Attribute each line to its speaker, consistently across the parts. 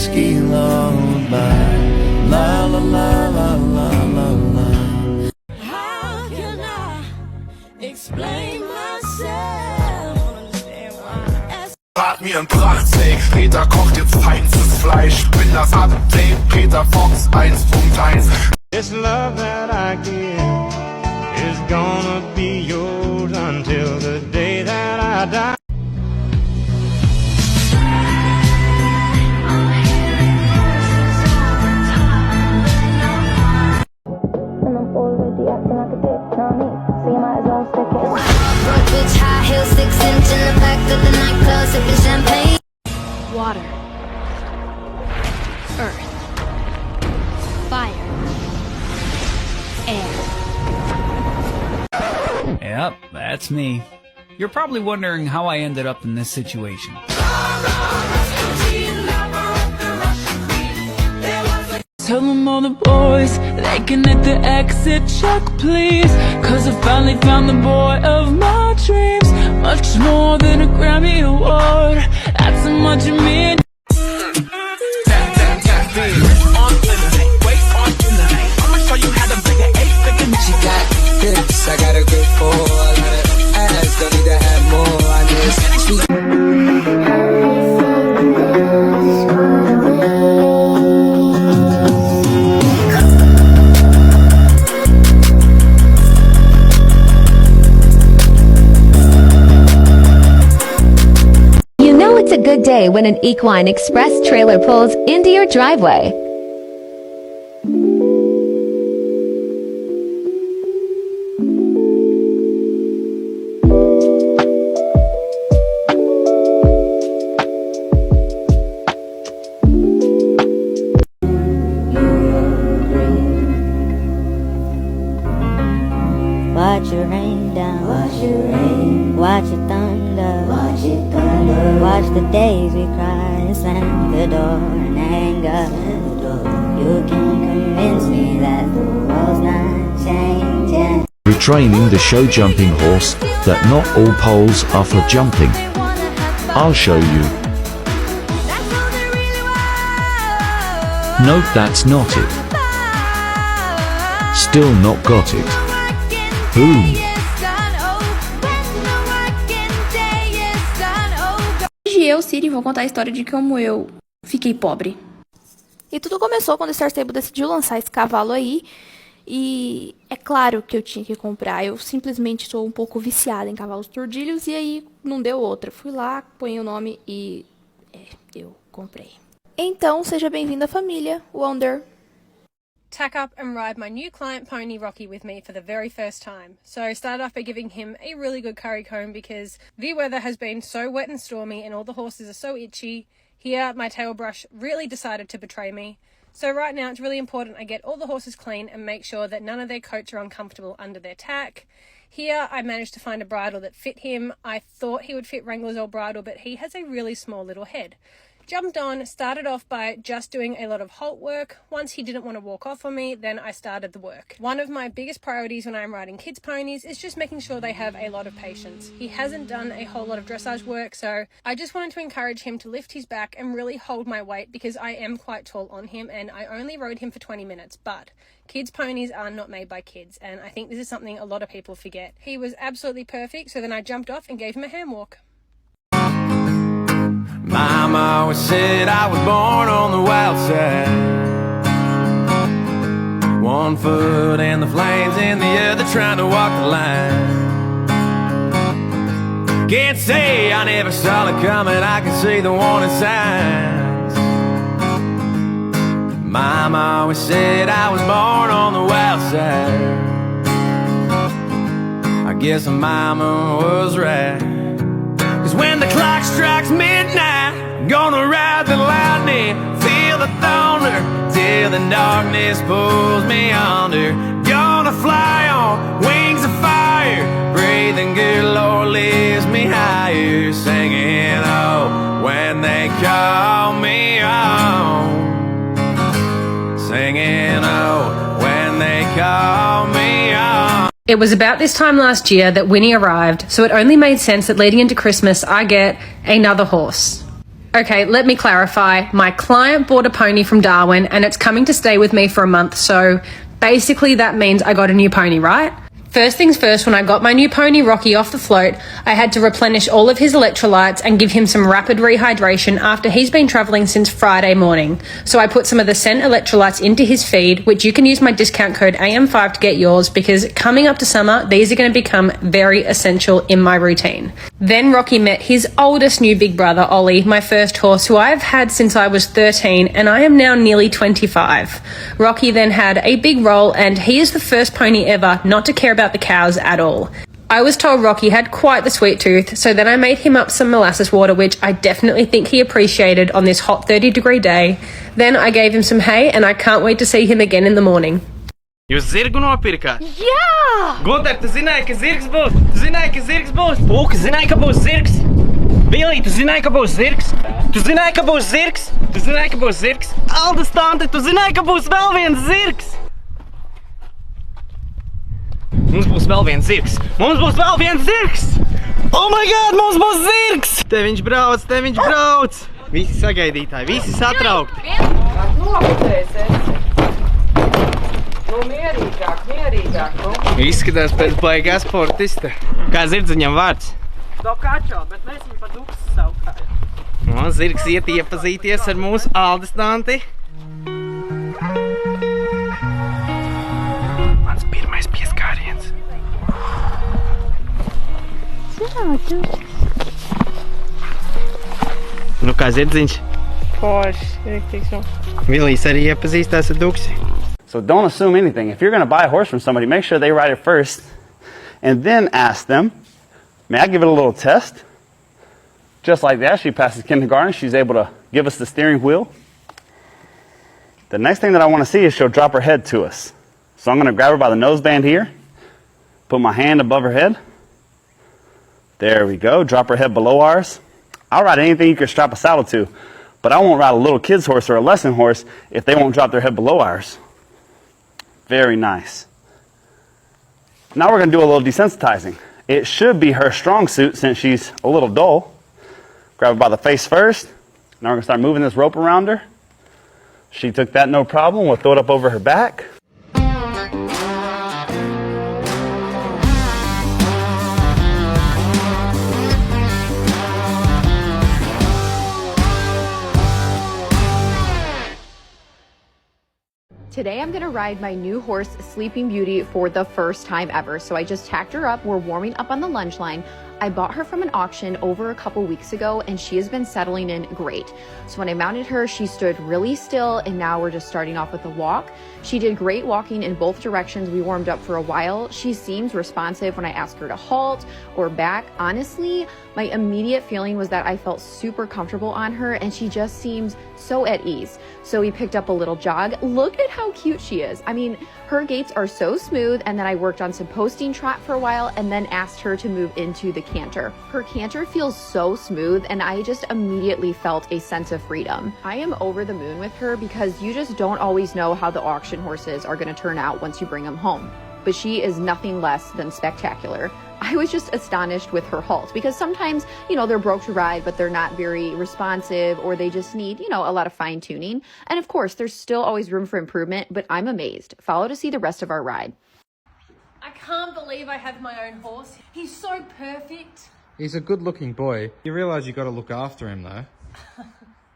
Speaker 1: Ski lullaby, la la la la la la la. How can I explain myself?
Speaker 2: Brat mir ein Prachtsteak, Peter kocht jetzt feinstes Fleisch. Bin das Update, Peter Fox 1.1.
Speaker 3: This love that I give is gonna be yours until the day that I die.
Speaker 4: And I'm already acting like a dick, know me? So you might as well stick it.
Speaker 5: Broke bitch, high heel, 6 inch in the back of the nightclub, sipping champagne.
Speaker 6: Water, earth, fire, air.
Speaker 7: Yep, that's me. You're probably wondering how I ended up in this situation.
Speaker 8: Tell them all the boys, they can hit the exit check, please. Cause I finally found the boy of my dreams. Much more than a Grammy award. That's how much it means.
Speaker 1: She got hips, I got a good for a lot of ass. Don't need to have more on this.
Speaker 9: You know it's a good day when an equine express trailer pulls into your driveway.
Speaker 4: Watch it rain down, watch it rain, watch it thunder, watch it thunder. Watch the days we cry and slam the door in anger. You can convince me that the world's not changing.
Speaker 10: Retraining the show jumping horse, that not all poles are for jumping. I'll show you. Nope, that's not it. Still not got it. Boom.
Speaker 6: Hoje eu, Siri, vou contar a história de como eu fiquei pobre. E tudo começou quando o Star Stable decidiu lançar esse cavalo aí. E é claro que eu tinha que comprar. Eu simplesmente sou um pouco viciada em cavalos tordilhos. E aí não deu outra. Fui lá, ponhei o nome e eu comprei. Então, seja bem-vindo à família, Wonder.
Speaker 11: Tack up and ride my new client pony Rocky with me for the very first time. So I started off by giving him a really good curry comb because the weather has been so wet and stormy and all the horses are so itchy. Here my tail brush really decided to betray me. So right now it's really important I get all the horses clean and make sure that none of their coats are uncomfortable under their tack. Here I managed to find a bridle that fit him. I thought he would fit Wrangler's old bridle, but he has a really small little head. Jumped on, started off by just doing a lot of halt work. Once he didn't want to walk off on me, then I started the work. One of my biggest priorities when I'm riding kids' ponies is just making sure they have a lot of patience. He hasn't done a whole lot of dressage work, so I just wanted to encourage him to lift his back and really hold my weight because I am quite tall on him and I only rode him for 20 minutes, but kids' ponies are not made by kids, and I think this is something a lot of people forget. He was absolutely perfect, so then I jumped off and gave him a hand walk.
Speaker 1: Mama always said I was born on the wild side. One foot in the flames and the other trying to walk the line. Can't say I never saw it coming, I can see the warning signs. Mama always said I was born on the wild side. I guess mama was right. Cause when the clock strikes midnight, I'm gonna ride the lightning, feel the thunder, till the darkness pulls me under. Gonna fly on wings of fire, breathing good, Lord lifts me higher. Singing, oh, when they call me on. Singing, oh, when they call me on.
Speaker 11: It was about this time last year that Winnie arrived, so it only made sense that leading into Christmas I get another horse. Okay, let me clarify. My client bought a pony from Darwin and it's coming to stay with me for a month, so basically that means I got a new pony, right? First things first, when I got my new pony Rocky off the float, I had to replenish all of his electrolytes and give him some rapid rehydration after he's been travelling since Friday morning. So I put some of the scent electrolytes into his feed, which you can use my discount code AM5 to get yours, because coming up to summer, these are going to become very essential in my routine. Then Rocky met his oldest new big brother, Ollie, my first horse, who I've had since I was 13 and I am now nearly 25. Rocky then had a big role and he is the first pony ever not to care about the cows at all. I was told Rocky had quite the sweet tooth, so then I made him up some molasses water, which I definitely think he appreciated on this hot 30-degree day. Then I gave him some hay and I can't wait to see him again in the morning.
Speaker 1: Jūs zirgu nopirkāt?
Speaker 6: Jā!
Speaker 1: Gunter, tu zināji, ka zirgs būs? Tu zināji, ka zirgs būs? Pūka, zināji, ka būs zirgs? Bilī, tu zināji, ka būs zirgs? Tu zināji, ka būs zirgs? Tu zināji, ka būs zirgs? Aldas tante, tu zināji, ka būs vēl viens zirgs? Mums būs vēl viens zirgs! Mums būs vēl viens zirgs! Oh my god, mums būs zirgs! Te viņš brauc, te viņš brauc! Visi sagaidītāji, visi satraukti! Izskatās pēc baigā sportista. Kā zirds viņam vārds?
Speaker 12: Dokačo, bet mēs viņu pa duksu saukājam.
Speaker 1: Zirgs iet iepazīties ar mūsu Aldas tanti. Mans pirmais pieskāriens. Nu kā zirdziņš?
Speaker 12: Forši, riktīgs mums.
Speaker 1: Vilijs arī iepazīstās ar duksi.
Speaker 13: So don't assume anything. If you're going to buy a horse from somebody, make sure they ride it first and then ask them, may I give it a little test? Just like that, she passes kindergarten. She's able to give us the steering wheel. The next thing that I want to see is she'll drop her head to us. So I'm going to grab her by the noseband here, put my hand above her head. There we go. Drop her head below ours. I'll ride anything you can strap a saddle to, but I won't ride a little kid's horse or a lesson horse if they won't drop their head below ours. Very nice. Now we're going to do a little desensitizing. It should be her strong suit since she's a little dull. Grab her by the face first. Now we're going to start moving this rope around her. She took that no problem. We'll throw it up over her back.
Speaker 14: Today I'm gonna ride my new horse, Sleeping Beauty, for the first time ever. So I just tacked her up. We're warming up on the lunge line. I bought her from an auction over a couple weeks ago and she has been settling in great. So when I mounted her, she stood really still and now we're just starting off with a walk. She did great walking in both directions. We warmed up for a while. She seems responsive when I ask her to halt or back. Honestly, my immediate feeling was that I felt super comfortable on her and she just seems so at ease. So we picked up a little jog. Look at how cute she is. I mean, her gaits are so smooth, and then I worked on some posting trot for a while and then asked her to move into the canter. Her canter feels so smooth and I just immediately felt a sense of freedom. I am over the moon with her because you just don't always know how the auction horses are going to turn out once you bring them home. But she is nothing less than spectacular. I was just astonished with her halt because sometimes, you know, they're broke to ride, but they're not very responsive or they just need, you know, a lot of fine tuning. And of course, there's still always room for improvement, but I'm amazed. Follow to see the rest of our ride.
Speaker 11: I can't believe I have my own horse. He's so perfect.
Speaker 15: He's a good-looking boy. You realise you got to look after him, though.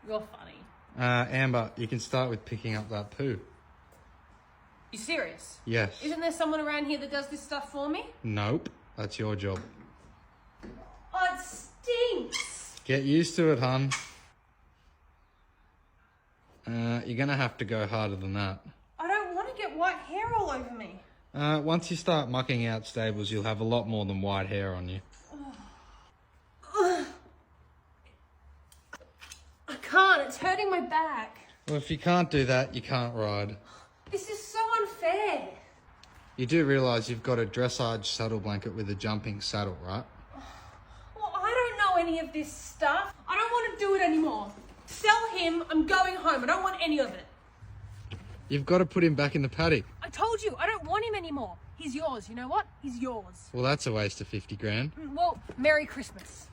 Speaker 11: You're funny.
Speaker 15: Amber, you can start with picking up that poo.
Speaker 11: You serious?
Speaker 15: Yes.
Speaker 11: Isn't there someone around here that does this stuff for me?
Speaker 15: Nope. That's your job.
Speaker 11: Oh, it stinks.
Speaker 15: Get used to it, hun. You're going to have to go harder than that.
Speaker 11: I don't want to get white hair all over me.
Speaker 15: Once you start mucking out stables, you'll have a lot more than white hair on you.
Speaker 11: I can't. It's hurting my back.
Speaker 15: Well, if you can't do that, you can't ride.
Speaker 11: This is so unfair.
Speaker 15: You do realise you've got a dressage saddle blanket with a jumping saddle, right?
Speaker 11: Well, I don't know any of this stuff. I don't want to do it anymore. Sell him. I'm going home. I don't want any of it.
Speaker 15: You've got to put him back in the paddock.
Speaker 11: I told you, I don't want him anymore. He's yours. You know what? He's yours.
Speaker 15: Well, that's a waste of 50 grand.
Speaker 11: Well, Merry Christmas.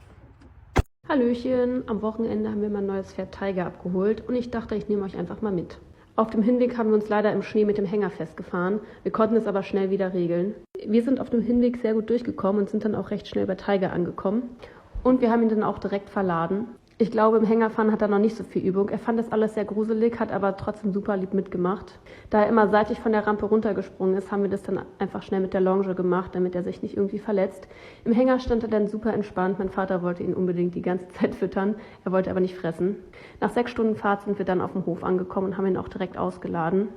Speaker 16: Hallöchen, am Wochenende haben wir mein neues Pferd Tiger abgeholt und ich dachte, ich nehme euch einfach mal mit. Auf dem Hinweg haben wir uns leider im Schnee mit dem Hänger festgefahren, wir konnten es aber schnell wieder regeln. Wir sind auf dem Hinweg sehr gut durchgekommen und sind dann auch recht schnell bei Tiger angekommen und wir haben ihn dann auch direkt verladen. Ich glaube, im Hängerfahren hat er noch nicht so viel Übung. Er fand das alles sehr gruselig, hat aber trotzdem super lieb mitgemacht. Da er immer seitlich von der Rampe runtergesprungen ist, haben wir das dann einfach schnell mit der Longe gemacht, damit er sich nicht irgendwie verletzt. Im Hänger stand er dann super entspannt. Mein Vater wollte ihn unbedingt die ganze Zeit füttern. Er wollte aber nicht fressen. Nach 6 Stunden Fahrt sind wir dann auf dem Hof angekommen und haben ihn auch direkt ausgeladen.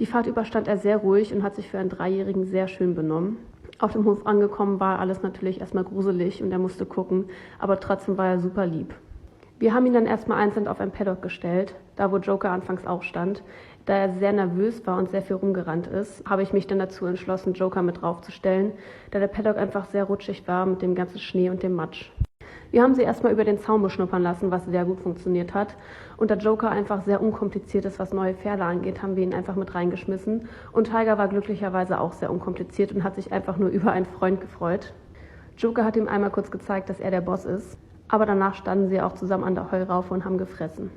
Speaker 16: Die Fahrt über stand er sehr ruhig und hat sich für einen 3-Jährigen sehr schön benommen. Auf dem Hof angekommen war alles natürlich erstmal gruselig und er musste gucken, aber trotzdem war er super lieb. Wir haben ihn dann erstmal einzeln auf ein Paddock gestellt, da wo Joker anfangs auch stand. Da er sehr nervös war und sehr viel rumgerannt ist, habe ich mich dann dazu entschlossen, Joker mit draufzustellen, da der Paddock einfach sehr rutschig war mit dem ganzen Schnee und dem Matsch. Wir haben sie erstmal über den Zaun beschnuppern lassen, was sehr gut funktioniert hat. Und da Joker einfach sehr unkompliziert ist, was neue Pferde angeht, haben wir ihn einfach mit reingeschmissen. Und Tiger war glücklicherweise auch sehr unkompliziert und hat sich einfach nur über einen Freund gefreut. Joker hat ihm einmal kurz gezeigt, dass er der Boss ist. Aber danach standen sie auch zusammen an der Heuraufe und haben gefressen.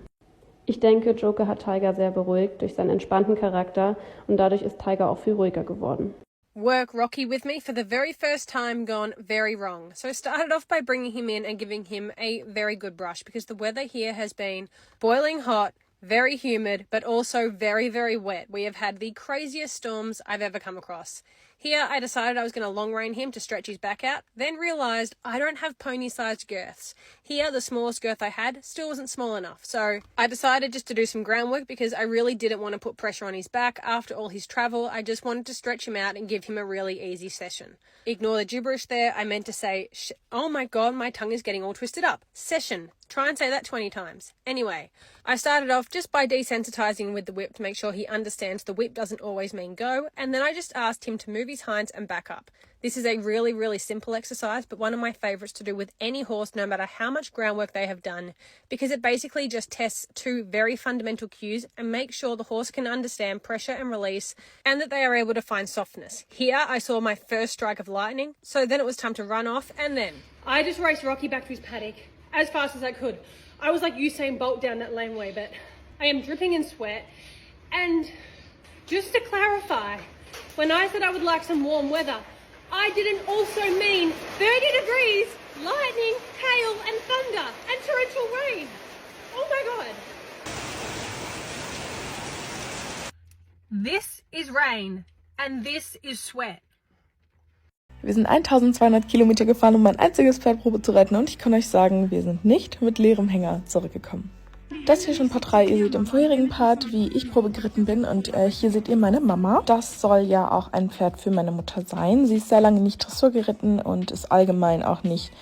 Speaker 16: Ich denke, Joker hat Tiger sehr beruhigt durch seinen entspannten Charakter und dadurch ist Tiger auch viel ruhiger geworden.
Speaker 11: Work Rocky with me for the very first time gone very wrong. So I started off by bringing him in and giving him a very good brush because the weather here has been boiling hot, very humid, but also very, very wet. We have had the craziest storms I've ever come across. Here, I decided I was going to long rein him to stretch his back out, then realised I don't have pony-sized girths. Here, the smallest girth I had still wasn't small enough, so I decided just to do some groundwork because I really didn't want to put pressure on his back after all his travel. I just wanted to stretch him out and give him a really easy session. Ignore the gibberish there. I meant to say, oh my god, my tongue is getting all twisted up. Session. Try and say that 20 times. Anyway, I started off just by desensitizing with the whip to make sure he understands the whip doesn't always mean go, and then I just asked him to move his hinds and back up. This is a really, really simple exercise, but one of my favorites to do with any horse, no matter how much groundwork they have done, because it basically just tests 2 very fundamental cues and makes sure the horse can understand pressure and release and that they are able to find softness. Here, I saw my first strike of lightning, so then it was time to run off, and then I just raced Rocky back to his paddock as fast as I could. I was like Usain Bolt down that laneway, but I am dripping in sweat. And just to clarify, when I said I would like some warm weather, I didn't also mean 30 degrees, lightning, hail and thunder and torrential rain. Oh my god. This is rain and this is sweat.
Speaker 17: Wir sind 1200 Kilometer gefahren, um mein einziges Pferd Probe zu reiten und ich kann euch sagen, wir sind nicht mit leerem Hänger zurückgekommen. Das hier schon Part 3, ihr seht im vorherigen Part, wie ich Probe geritten bin und hier seht ihr meine Mama. Das soll ja auch ein Pferd für meine Mutter sein. Sie ist sehr lange nicht Dressur geritten und ist allgemein auch nicht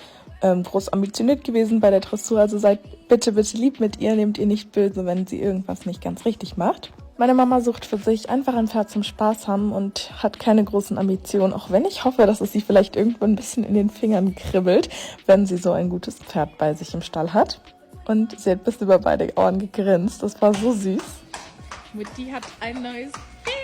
Speaker 17: groß ambitioniert gewesen bei der Dressur. Also seid bitte, bitte lieb mit ihr, nehmt ihr nicht böse, wenn sie irgendwas nicht ganz richtig macht. Meine Mama sucht für sich einfach ein Pferd zum Spaß haben und hat keine großen Ambitionen, auch wenn ich hoffe, dass es sie vielleicht irgendwann ein bisschen in den Fingern kribbelt, wenn sie so ein gutes Pferd bei sich im Stall hat. Und sie hat bis über beide Ohren gegrinst, das war so süß.
Speaker 6: Mutti hat ein neues Pferd.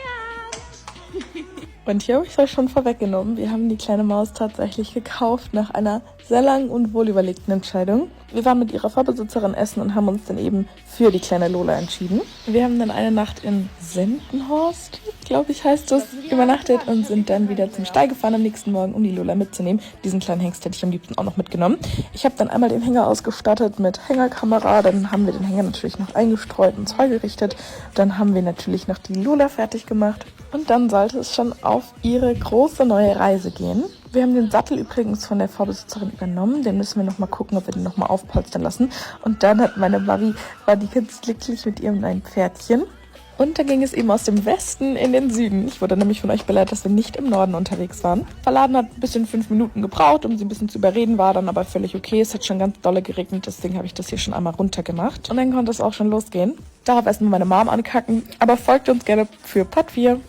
Speaker 17: Und hier habe ich es euch schon vorweggenommen, wir haben die kleine Maus tatsächlich gekauft nach einer sehr langen und wohlüberlegten Entscheidung. Wir waren mit ihrer Vorbesitzerin essen und haben uns dann eben für die kleine Lola entschieden. Wir haben dann eine Nacht in Sendenhorst, glaube ich heißt es, übernachtet und sind dann wieder zum Stall gefahren am nächsten Morgen, um die Lola mitzunehmen. Diesen kleinen Hengst hätte ich am liebsten auch noch mitgenommen. Ich habe dann einmal den Hänger ausgestattet mit Hängerkamera, dann haben wir den Hänger natürlich noch eingestreut und Zoll gerichtet. Dann haben wir natürlich noch die Lola fertig gemacht und dann sollte es schon auf ihre große neue Reise gehen. Wir haben den Sattel übrigens von der Vorbesitzerin übernommen. Den müssen wir nochmal gucken, ob wir den nochmal aufpolstern lassen. Und dann hat meine Mami, war die ganz glücklich mit ihrem neuen Pferdchen. Und da ging es eben aus dem Westen in den Süden. Ich wurde nämlich von euch belehrt, dass wir nicht im Norden unterwegs waren. Verladen hat ein bisschen 5 Minuten gebraucht, um sie ein bisschen zu überreden, war dann aber völlig okay. Es hat schon ganz dolle geregnet, deswegen habe ich das hier schon einmal runtergemacht. Und dann konnte es auch schon losgehen. Darauf erstmal meine Mom ankacken, aber folgt uns gerne für Part 4.